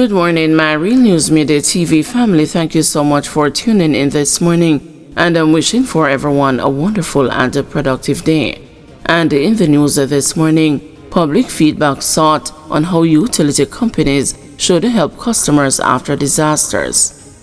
Good morning, my Real News Midday TV family. Thank you so much for tuning in this morning, and I'm wishing for everyone a wonderful and a productive day. And in the news this morning, public feedback sought on how utility companies should help customers after disasters.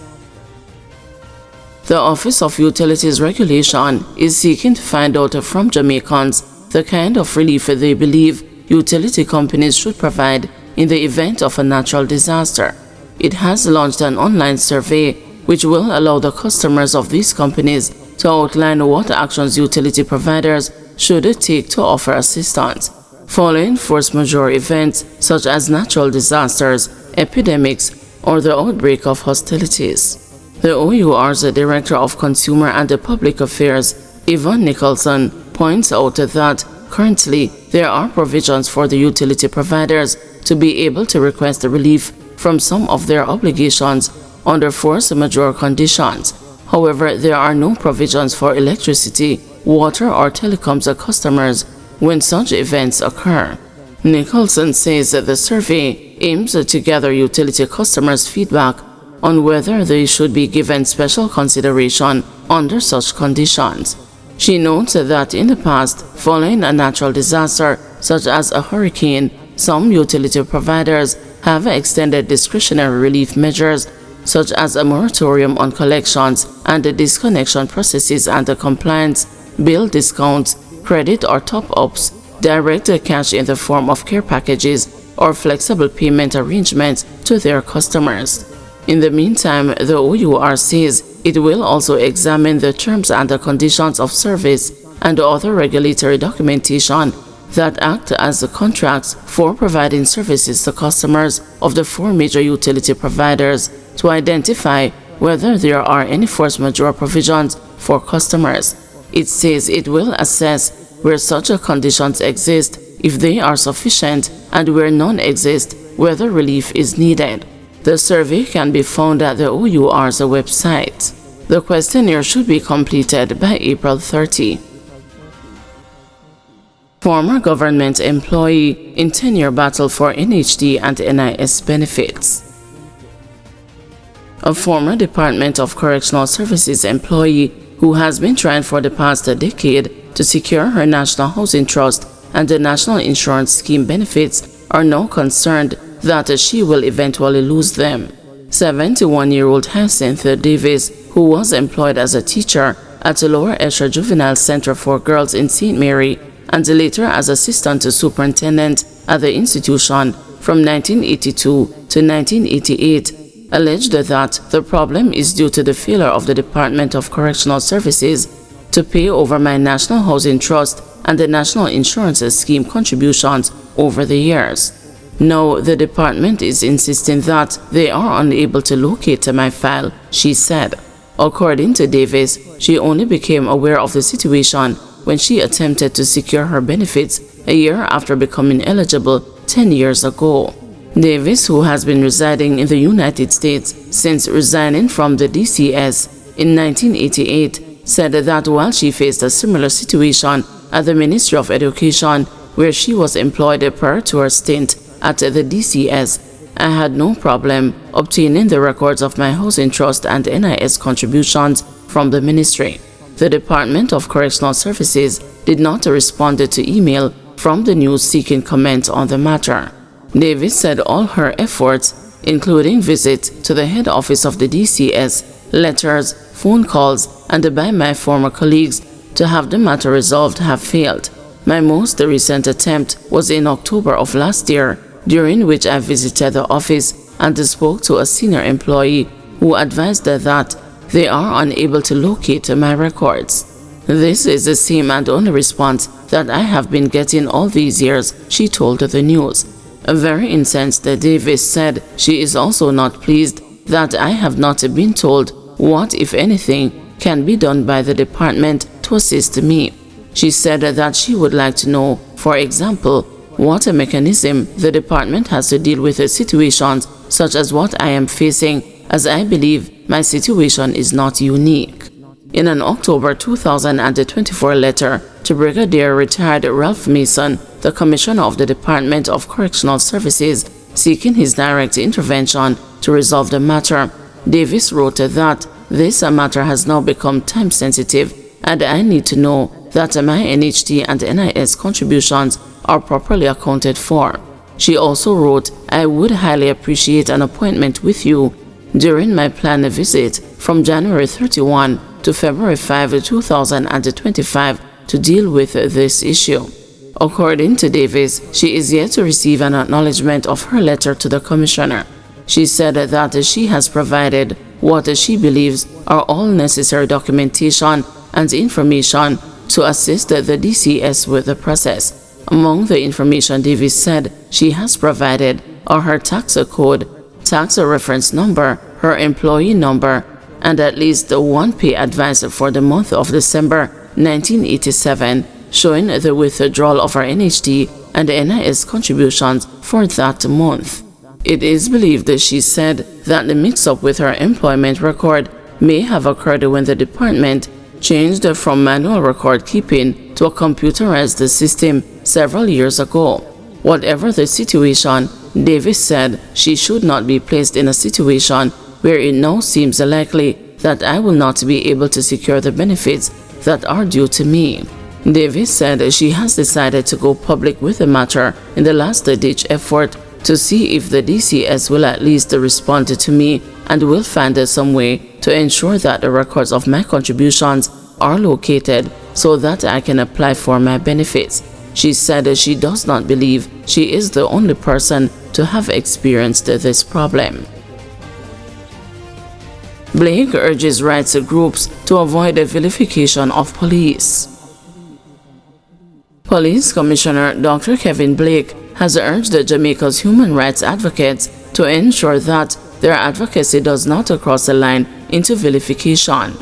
The Office of Utilities Regulation is seeking to find out from Jamaicans the kind of relief they believe utility companies should provide in the event of a natural disaster. It has launched an online survey which will allow the customers of these companies to outline what actions utility providers should take to offer assistance following force majeure events such as natural disasters, epidemics, or the outbreak of hostilities. The OUR's Director of Consumer and Public Affairs, Yvonne Nicholson, points out that currently there are provisions for the utility providers to be able to request relief from some of their obligations under force majeure conditions. However, there are no provisions for electricity, water, or telecoms customers when such events occur. Nicholson says that the survey aims to gather utility customers' feedback on whether they should be given special consideration under such conditions. She notes that in the past, following a natural disaster such as a hurricane, some utility providers have extended discretionary relief measures such as a moratorium on collections and the disconnection processes and the compliance, bill discounts, credit or top-ups, direct cash in the form of care packages, or flexible payment arrangements to their customers. In the meantime, the OUR says it will also examine the terms and the conditions of service and other regulatory documentation that act as the contracts for providing services to customers of the four major utility providers to identify whether there are any force majeure provisions for customers. It says it will assess where such conditions exist, if they are sufficient, and where none exist, whether relief is needed. The survey can be found at the OUR's website. The questionnaire should be completed by April 30. Former government employee in 10-year battle for NHD and NIS benefits. A former Department of Correctional Services employee who has been trying for the past decade to secure her National Housing Trust and the National Insurance Scheme benefits are now concerned that she will eventually lose them. 71-year-old Hyacinth Davis, who was employed as a teacher at the Lower Esher Juvenile Center for Girls in St. Mary and later as assistant superintendent at the institution from 1982 to 1988, alleged that the problem is due to the failure of the Department of Correctional Services to pay over my National Housing Trust and the National Insurance Scheme contributions over the years. Now, the department is insisting that they are unable to locate my file, she said. According to Davis, she only became aware of the situation when she attempted to secure her benefits a year after becoming eligible 10 years ago. Davis, who has been residing in the United States since resigning from the DCS in 1988, said that while she faced a similar situation at the Ministry of Education, where she was employed prior to her stint at the DCS, I had no problem obtaining the records of my housing trust and NIS contributions from the ministry. The Department of Correctional Services did not respond to email from the news seeking comment on the matter. Davis said all her efforts, including visits to the head office of the DCS, letters, phone calls, and by my former colleagues to have the matter resolved, have failed. My most recent attempt was in October of last year, during which I visited the office and spoke to a senior employee who advised that they are unable to locate my records. This is the same and only response that I have been getting all these years, she told the news. Very incensed, Davis said she is also not pleased that I have not been told what, if anything, can be done by the department to assist me. She said that she would like to know, for example, what a mechanism the department has to deal with situations such as what I am facing, as I believe my situation is not unique. In an October 2024 letter to Brigadier Retired Ralph Mason, the Commissioner of the Department of Correctional Services, seeking his direct intervention to resolve the matter. Davis wrote that this matter has now become time-sensitive and I need to know that my NHT and NIS contributions are properly accounted for. She also wrote, I would highly appreciate an appointment with you during my planned visit from January 31 to February 5, 2025 to deal with this issue. According to Davis, she is yet to receive an acknowledgement of her letter to the Commissioner. She said that she has provided what she believes are all necessary documentation and information to assist the DCS with the process. Among the information Davis said she has provided are her tax code, tax reference number, her employee number, and at least one pay advice for the month of December 1987, showing the withdrawal of her NHT and NIS contributions for that month. It is believed that she said that the mix-up with her employment record may have occurred when the department changed from manual record keeping to a computerized system several years ago. Whatever the situation, Davis said she should not be placed in a situation where it now seems likely that I will not be able to secure the benefits that are due to me. Davis said she has decided to go public with the matter in the last-ditch effort to see if the DCS will at least respond to me and will find some way to ensure that the records of my contributions are located so that I can apply for my benefits. She said she does not believe she is the only person to have experienced this problem. Blake urges rights groups to avoid the vilification of police. Police Commissioner Dr. Kevin Blake has urged Jamaica's human rights advocates to ensure that their advocacy does not cross the line into vilification.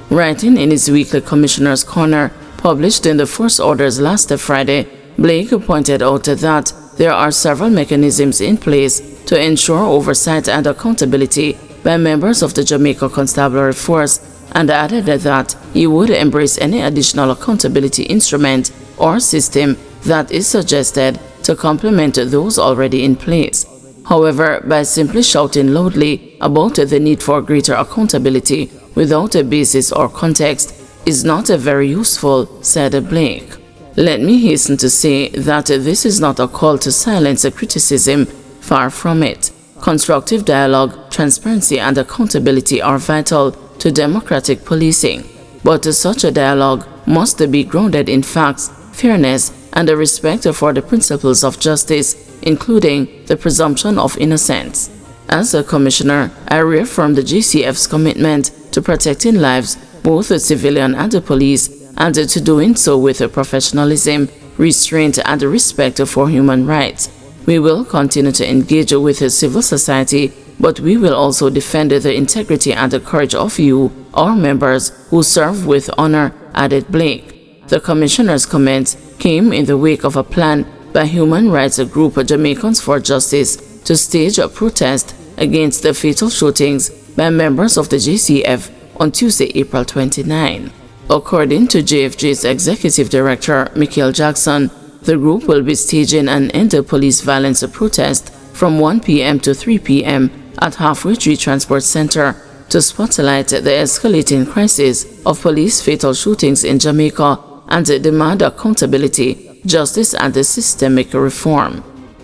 Writing in his weekly Commissioner's Corner, published in the First Orders last Friday, Blake pointed out that there are several mechanisms in place to ensure oversight and accountability by members of the Jamaica Constabulary Force, and added that he would embrace any additional accountability instrument or system that is suggested to complement those already in place. However, by simply shouting loudly about the need for greater accountability without a basis or context is not very useful, said Blake. Let me hasten to say that this is not a call to silence criticism, far from it. Constructive dialogue, transparency and accountability are vital to democratic policing, but such a dialogue must be grounded in facts, fairness, and a respect for the principles of justice, including the presumption of innocence. As a commissioner, I reaffirm the GCF's commitment to protecting lives, both the civilian and the police, and to doing so with professionalism, restraint, and respect for human rights. We will continue to engage with civil society, but we will also defend the integrity and the courage of you, our members, who serve with honor, added Blake. The Commissioner's comments came in the wake of a plan by human rights group Jamaicans for Justice to stage a protest against the fatal shootings by members of the JCF on Tuesday, April 29. According to JFJ's Executive Director, Michael Jackson, the group will be staging an end-police violence protest from 1 p.m. to 3 p.m. at Halfway Tree Transport Center to spotlight the escalating crisis of police fatal shootings in Jamaica and demand accountability, justice, and systemic reform.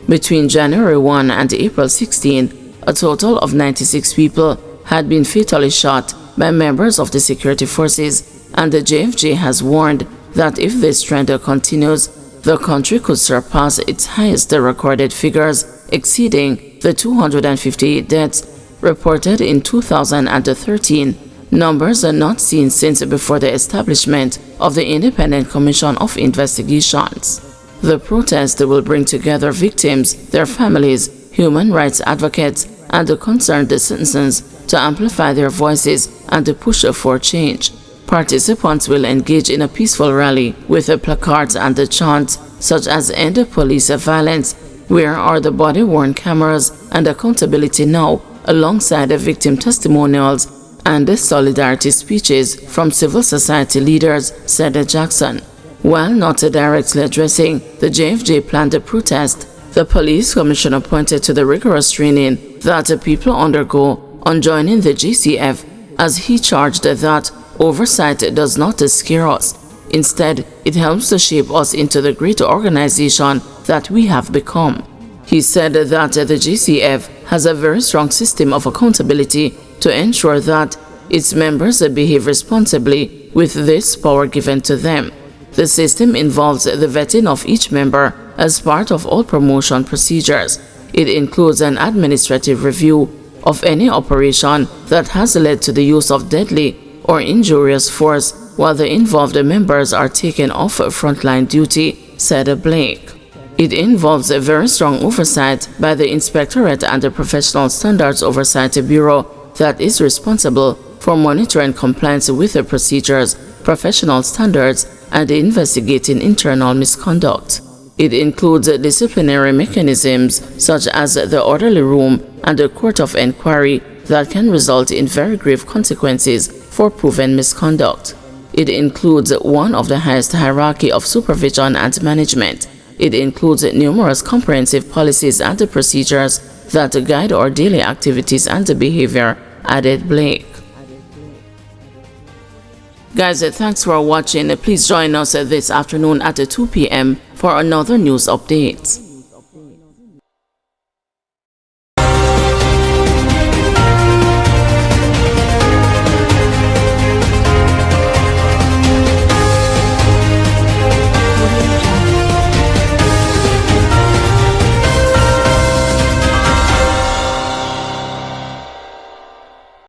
Between January 1 and April 16, a total of 96 people had been fatally shot by members of the security forces, and the JFJ has warned that if this trend continues, the country could surpass its highest recorded figures, exceeding the 258 deaths reported in 2013, numbers are not seen since before the establishment of the Independent Commission of Investigations. The protest will bring together victims, their families, human rights advocates, and the concerned citizens to amplify their voices and to push for change. Participants will engage in a peaceful rally with placards and chants such as "End Police Violence," "Where are the body-worn cameras," and "Accountability Now," alongside the victim testimonials and the solidarity speeches from civil society leaders, said Jackson. While not directly addressing the JFJ planned protest, The police commissioner pointed to the rigorous training that people undergo on joining the GCF, as he charged that oversight does not scare us. Instead, it helps to shape us into the great organization that we have become. He said that the GCF has a very strong system of accountability to ensure that its members behave responsibly with this power given to them. The system involves the vetting of each member as part of all promotion procedures. It includes an administrative review of any operation that has led to the use of deadly or injurious force while the involved members are taken off frontline duty, said Blake. It involves a very strong oversight by the Inspectorate and the Professional Standards Oversight Bureau that is responsible for monitoring compliance with the procedures, professional standards, and investigating internal misconduct. It includes disciplinary mechanisms such as the orderly room and the court of inquiry that can result in very grave consequences for proven misconduct. It includes one of the highest hierarchy of supervision and management. It includes numerous comprehensive policies and procedures that guide our daily activities and behavior, added Blake. Guys, thanks for watching. Please join us this afternoon at 2 p.m. for another news update.